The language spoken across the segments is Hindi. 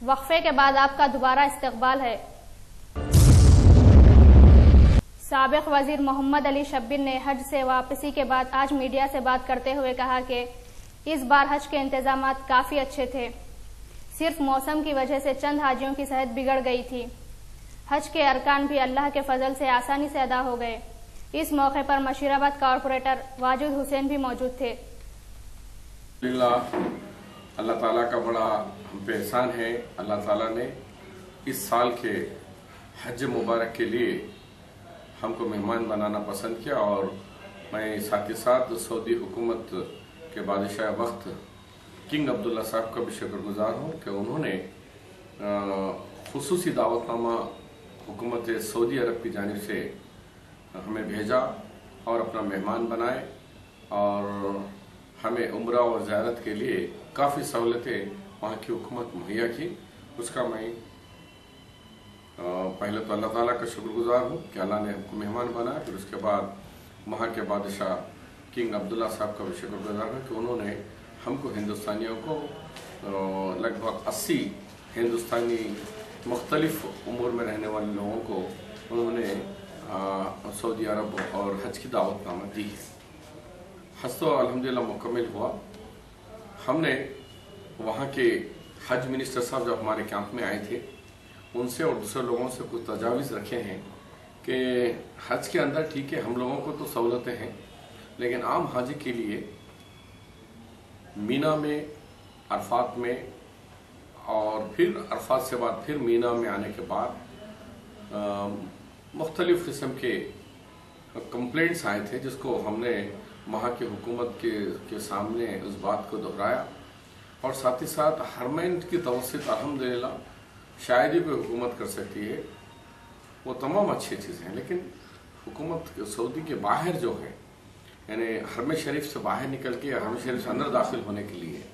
वक्फे के बाद आपका दोबारा इस्तकबाल है। साबिक वजीर मोहम्मद अली शब्बीर ने हज से वापसी के बाद आज मीडिया से बात करते हुए कहा कि इस बार हज के इंतजामात काफी अच्छे थे, सिर्फ मौसम की वजह से चंद हाजियों की सेहत बिगड़ गई थी। हज के अरकान भी अल्लाह के फजल से आसानी से अदा हो गए। इस मौके पर मशीराबाद कॉरपोरेटर वाजिद हुसैन भी मौजूद थे। अल्लाह ताला का बड़ा हम पे एहसान है। अल्लाह ताला ने इस साल के हज मुबारक के लिए हमको मेहमान बनाना पसंद किया और मैं साथ ही साथ सऊदी हुकूमत के बादशाह वक्त किंग अब्दुल्ला साहब का भी शुक्रगुजार हूँ कि उन्होंने खुसूसी दावतनामा हुकूमत सऊदी अरब की जानिब से हमें भेजा और अपना मेहमान बनाए और हमें उम्रा और ज़ियारत के लिए काफ़ी सहूलतें वहाँ की हुकूमत मुहैया की। उसका मैं पहले तो अल्लाह ताला का शुक्रगुजार हूँ कि अल्लाह ने हमको मेहमान बनाया। फिर उसके बाद वहाँ के बादशाह किंग अब्दुल्ला साहब का भी शुक्रगुजार हूँ कि उन्होंने हमको हिंदुस्तानियों को लगभग 80 हिंदुस्तानी मुख्तलिफ उम्र में रहने वाले लोगों को उन्होंने सऊदी अरब और हज की दावतनामा दी है। हज तो अल्हम्दुलिल्लाह मुकम्मल हुआ। हमने वहाँ के हज मिनिस्टर साहब जब हमारे कैंप में आए थे उनसे और दूसरे लोगों से कुछ तजावीज़ रखे हैं कि हज के अंदर ठीक है हम लोगों को तो सहूलतें हैं, लेकिन आम हाजी के लिए मीना में, अरफात में और फिर अरफात से बाद फिर मीना में आने के बाद मुख्तलिफ किस्म के कंप्लेंट्स आए थे, जिसको हमने वहाँ की हुकूमत के सामने उस बात को दोहराया और साथ ही साथ हरमैन की तवस्सुत अल्हम्दुलिल्लाह शायद ही कोई हुकूमत कर सकती है, वो तमाम अच्छी चीज़ें हैं। लेकिन हुकूमत सऊदी के बाहर जो है, यानी हरम शरीफ से बाहर निकल के हरम शरीफ से अंदर दाखिल होने के लिए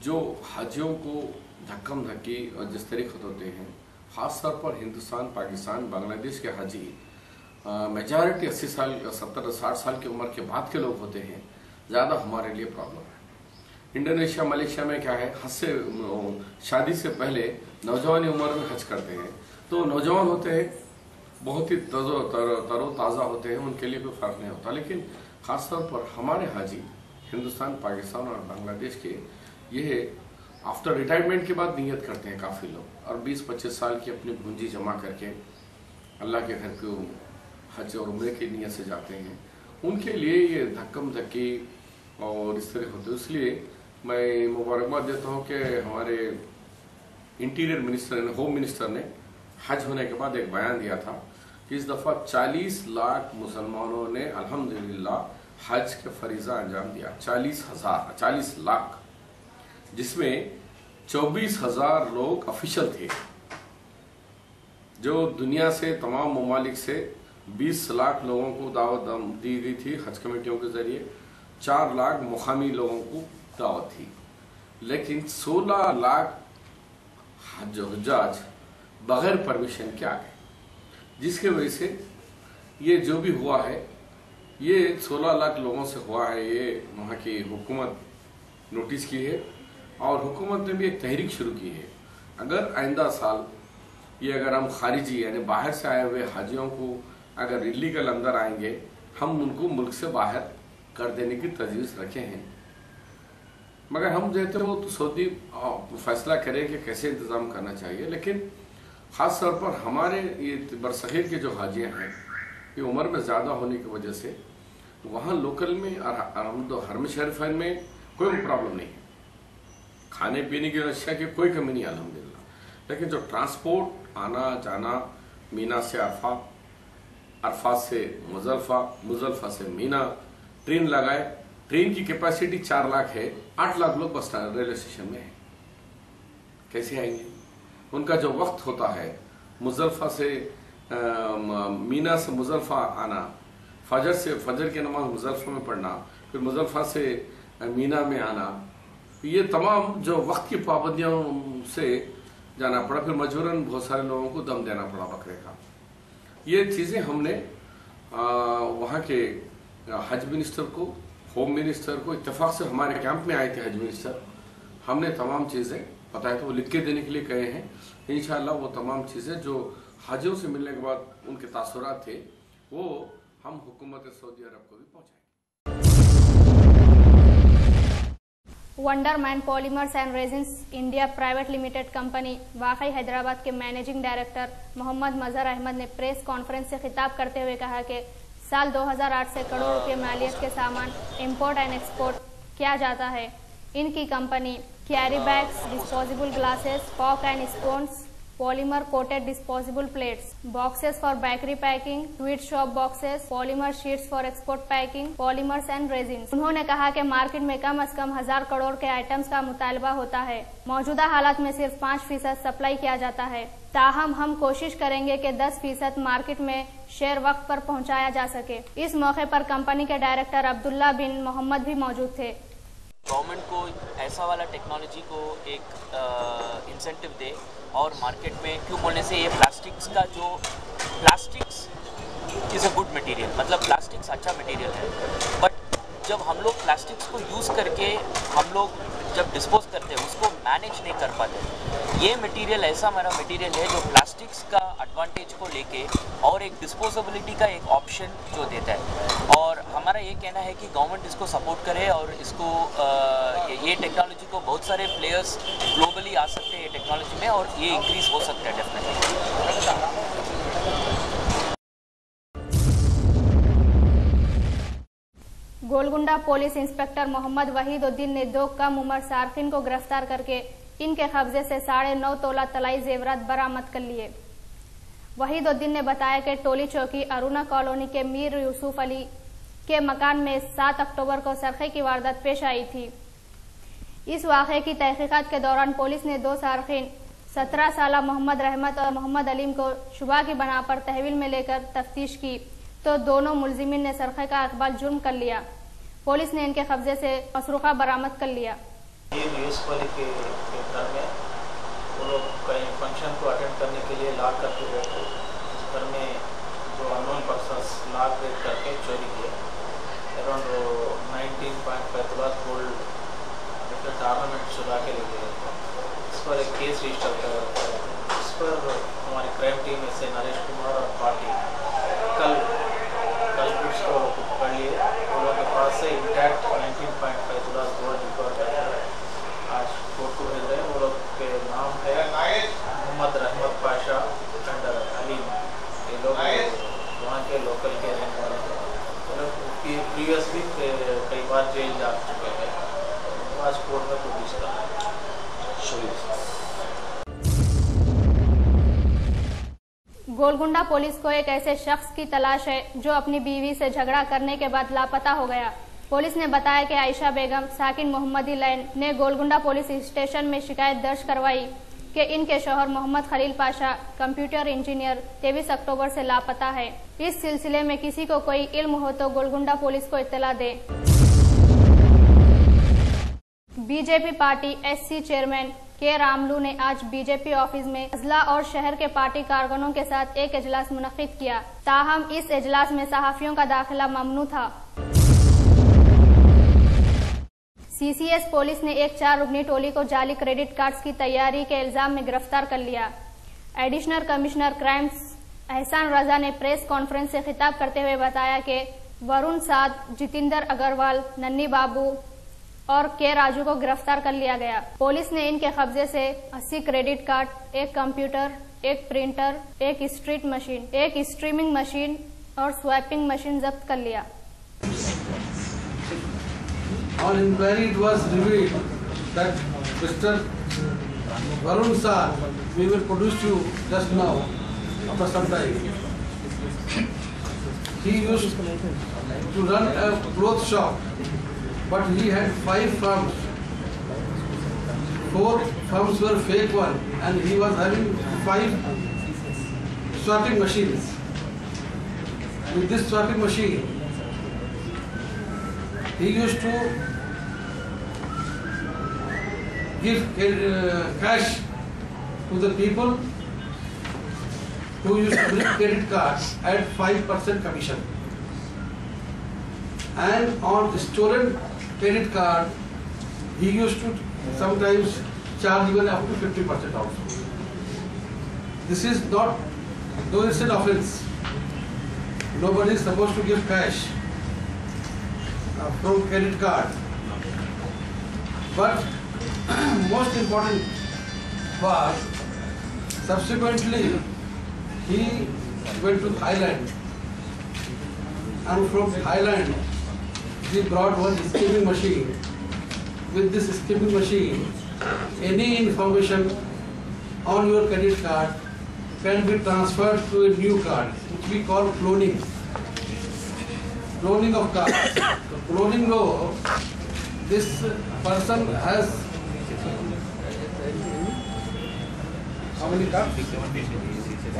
जो हाजियों को धक्कम धक्की और जिस तरीके होते हैं, ख़ास तौर पर हिंदुस्तान, पाकिस्तान, बांग्लादेश के हाजी मेजॉरिटी 80 साल, 70, 60 साल की उम्र के बाद के लोग होते हैं, ज़्यादा हमारे लिए प्रॉब्लम है। इंडोनेशिया, मलेशिया में क्या है, हज से शादी से पहले नौजवानी उम्र में हज करते हैं, तो नौजवान होते हैं, बहुत ही तरोताज़ा होते हैं, उनके लिए कोई फ़र्क नहीं होता। लेकिन ख़ास तौर पर हमारे हाजी हिंदुस्तान, पाकिस्तान और बांग्लादेश के ये आफ्टर रिटायरमेंट के बाद नियत करते हैं काफ़ी लोग और 20-25 साल की अपनी पूंजी जमा करके अल्लाह के घर को हज और उम्रे की नियत से जाते हैं। उनके लिए ये धक्कम धक्की और इस तरह होते हैं। इसलिए मैं मुबारकबाद देता हूँ कि हमारे इंटीरियर मिनिस्टर ने, होम मिनिस्टर ने हज होने के बाद एक बयान दिया था कि इस दफ़ा 40 लाख मुसलमानों ने अल्हम्दुलिल्लाह हज के फरीज़ा अंजाम दिया। 40 लाख, जिसमें 24,000 लोग ऑफिशियल थे। जो दुनिया से तमाम ममालिक से 20 लाख लोगों को दावत दी गई थी हज कमेटियों के जरिए, 4 लाख मुकामी लोगों को दावत थी, लेकिन 16 लाख हज्जाज बगैर परमिशन के आ गए, जिसके वजह से ये जो भी हुआ है ये 16 लाख लोगों से हुआ है। ये वहाँ की हुकूमत नोटिस की है और हुकूमत ने भी एक तहरीक शुरू की है। अगर आइंदा साल ये अगर हम खारिजी यानी बाहर से आए हुए हाजियों को अगर इलीगल अंदर आएंगे, हम उनको मुल्क से बाहर कर देने की तजवीज़ रखे हैं। मगर हम देते हो तो सऊदी फैसला करें कि कैसे इंतज़ाम करना चाहिए। लेकिन ख़ास तौर पर हमारे ये बरसग़ीर के जो हाजियाँ हैं, ये उम्र में ज़्यादा होने की वजह से वहाँ लोकल में और हरम शरीफ़ैन में कोई प्रॉब्लम नहीं है, खाने पीने की अशिया की कोई कमी नहीं अल्हम्दुलिल्लाह। लेकिन जो ट्रांसपोर्ट, आना जाना, मीना से अरफात, अरफात से मुज़दलिफ़ा, मुज़दलिफ़ा से मीना, ट्रेन लगाए, ट्रेन की कैपेसिटी 4 लाख है, 8 लाख लोग बस रेलवे स्टेशन में है, कैसे आएंगे? उनका जो वक्त होता है मुज़दलिफ़ा से मीना से मुज़दलिफ़ा आना, फजर की नमाज मुज़दलिफ़ा में पढ़ना, फिर मुज़दलिफ़ा से मीना में आना, ये तमाम जो वक्त की पाबंदियों से जाना पड़ा, फिर मजबूरन बहुत सारे लोगों को दम देना पड़ा बकरे का। ये चीज़ें हमने वहाँ के हज मिनिस्टर को, होम मिनिस्टर को, इत्तेफाक से हमारे कैंप में आए थे हज मिनिस्टर, हमने तमाम चीज़ें पता है तो वो लिख के देने के लिए कहे हैं। इंशाअल्लाह वो तमाम चीज़ें जो हाजियों से मिलने के बाद उनके तासुरात थे वो हम हुकूमत सऊदी अरब को भी पहुँचाएंगे। Wonderman polymers and resins India private limited company वाकई हैदराबाद के मैनेजिंग डायरेक्टर मोहम्मद मजहर अहमद ने प्रेस कॉन्फ्रेंस से खिताब करते हुए कहा कि साल 2008 से करोड़ रुपये मालियत के सामान इंपोर्ट एंड एक्सपोर्ट किया जाता है। इनकी company carry bags, disposable glasses, fork and spoons, polymer coated disposable plates, boxes for bakery packing, sweet shop boxes, polymer sheets for export packing, polymers and resins. उन्होंने कहा कि मार्केट में कम से कम 1000 करोड़ के आइटम्स का मुतालबा होता है। मौजूदा हालात में सिर्फ 5% सप्लाई किया जाता है। ताहम हम कोशिश करेंगे कि 10% मार्केट में शेयर वक्त पर पहुंचाया जा सके। इस मौके पर कंपनी के डायरेक्टर अब्दुल्ला बिन मोहम्मद भी मौजूद थे। गवर्नमेंट को ऐसा वाला टेक्नोलॉजी को एक इंसेंटिव दे और मार्केट में क्यों बोलने से ये plastics is a good material, मतलब प्लास्टिक्स अच्छा मटेरियल है, बट जब हम लोग प्लास्टिक्स को यूज़ करके हम लोग जब डिस्पोज करते हैं उसको मैनेज नहीं कर पाते। ये मटेरियल ऐसा हमारा मटेरियल है जो प्लास्टिक्स का एडवांटेज को लेके और एक डिस्पोजेबिलिटी का एक ऑप्शन जो देता है, और हमारा ये कहना है कि गवर्नमेंट इसको सपोर्ट करे और इसको ये टेक्नोलॉजी को बहुत सारे प्लेयर्स ग्लोबली आ सकते हैं ये टेक्नोलॉजी में, और ये इंक्रीज हो सकता है definitely. Golconda police inspector Mohammed Waheeduddin ने 2 कम उम्र सार्फिन को गिरफ्तार करके इनके कब्जे से 9.5 तोला तलाई जेवरात बरामद कर लिए। वहीदुद्दीन ने बताया कि टोली चौकी अरुणा कॉलोनी के मीर यूसुफ अली के मकान में 7 अक्टूबर को सरखे की वारदात पेश आई थी। इस वाक़े की तहकीकात के दौरान पुलिस ने 2 सार्फिन 17 साला मोहम्मद रहमत और मोहम्मद अलीम को शुबा की बना पर तहवील में लेकर तफ्तीश की तो दोनों मुलजिमीन ने सरखे का इकबाल जुर्म कर लिया। पुलिस ने इनके कब्जे से मसरूखा बरामद कर लिया। ये यूसुफ अली के घर में वो लोग कहीं फंक्शन को अटेंड करने के लिए लॉक करके गए थे। घर में जो अननोन पर्सन्स लॉक ब्रेक करके चोरी किए। अराउंड 19.5 तोला गोल्ड ऑर्नामेंट चुरा के ले गए। इस पर एक केस रजिस्टर कर, इस पर हमारी क्राइम टीम में से नरेश कुमार और पार्टी कल उसको पकड़ लिए। उन लोगों के पास से इंटैक्ट 19.5 तोला गोल्ड रिकवर करके आज कोर्ट को भेज रहे हैं। वो लोग के नाम है मोहम्मद रहमत पाशा एंड अलीम। ये लोग वहाँ के लोकल के रहने वाले थे। वो लोग प्रीवियस भी कई बार जेल जा चुके हैं। आज कोर्ट में प्रोड्यूस कर रहे हैं। गोलकुंडा पुलिस को एक ऐसे शख्स की तलाश है जो अपनी बीवी से झगड़ा करने के बाद लापता हो गया। पुलिस ने बताया कि आयशा बेगम साकिन मोहम्मदी लैन ने गोलकुंडा पुलिस स्टेशन में शिकायत दर्ज करवाई कि इनके शौहर मोहम्मद खलील पाशा कंप्यूटर इंजीनियर 23 अक्टूबर से लापता है। इस सिलसिले में किसी को कोई इल्म हो तो गोलकुंडा पुलिस को इत्तला दे। बीजेपी पार्टी एससी चेयरमैन के रामलू ने आज बीजेपी ऑफिस में अजला और शहर के पार्टी कारकुनों के साथ एक इजलास मुनक्किद किया। ताहम इस इजलास में सहाफियों का दाखिला ममनू था। सीसीएस पुलिस ने एक 4 रुकनी टोली को जाली क्रेडिट कार्ड्स की तैयारी के इल्जाम में गिरफ्तार कर लिया। एडिशनल कमिश्नर क्राइम्स एहसान रजा ने प्रेस कॉन्फ्रेंस से खिताब करते हुए बताया कि वरुण साद, जितेंद्र अग्रवाल, नन्नी बाबू और के राजू को गिरफ्तार कर लिया गया। पुलिस ने इनके कब्जे से 80 क्रेडिट कार्ड, एक कंप्यूटर, एक प्रिंटर, एक स्ट्रीट मशीन, एक स्ट्रीमिंग मशीन और स्वैपिंग मशीन जब्त कर लिया। On inquiry, it was revealed that Mr. Varun Saad, we will produce you just now after some time. He used to run a clothes shop, but he had 5 firms. 4 firms were fake one, and he was having 5 swapping machines. With this swapping machine, he used to give cash to the people who used to bring credit cards at 5% commission. And on stolen credit card, he used to sometimes charge even up to 50% also. This is not, though it's an offense. Nobody is supposed to give cash from credit card. But most important was, subsequently he went to Thailand, and from Thailand he brought one skimming machine. With this skimming machine, any information on your credit card can be transferred to a new card, which we call cloning. Cloning of cards. So cloning law, this person has how many cards?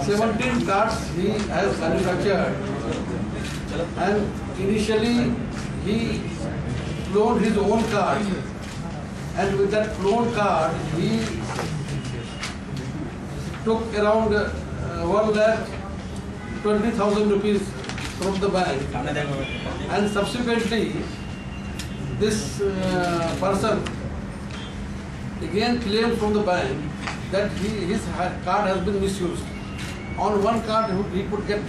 17 cards he has manufactured, and initially he cloned his own card, and with that cloned card he took around 1,20,000 rupees from the bank, and subsequently this person again claimed from the bank that his card has been misused. On one card he could get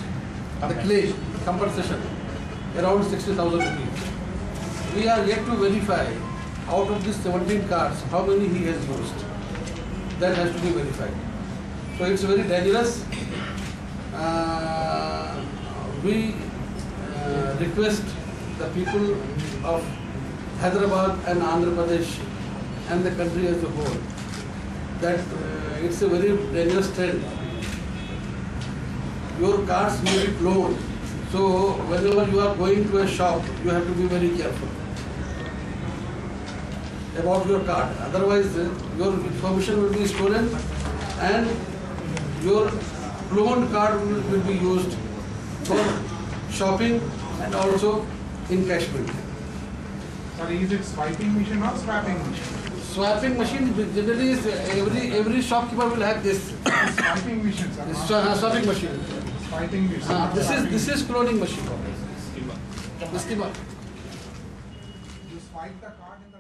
the claim, compensation, around 60,000 rupees. We are yet to verify out of these 17 cards how many he has used. That has to be verified. So it's very dangerous. We request the people of Hyderabad and Andhra Pradesh and the country as a whole that it's a very dangerous trend. Your cards may be cloned, so whenever you are going to a shop, you have to be very careful about your card. Otherwise, your information will be stolen and your cloned card will be used for shopping and also encashment. Sorry, is it swiping machine or swapping machine? Swapping machine generally is every shopkeeper will have this. Swiping machine, sir. Swapping machine. Swiping machine. This is cloning machine. The skimmer. You swipe the card in the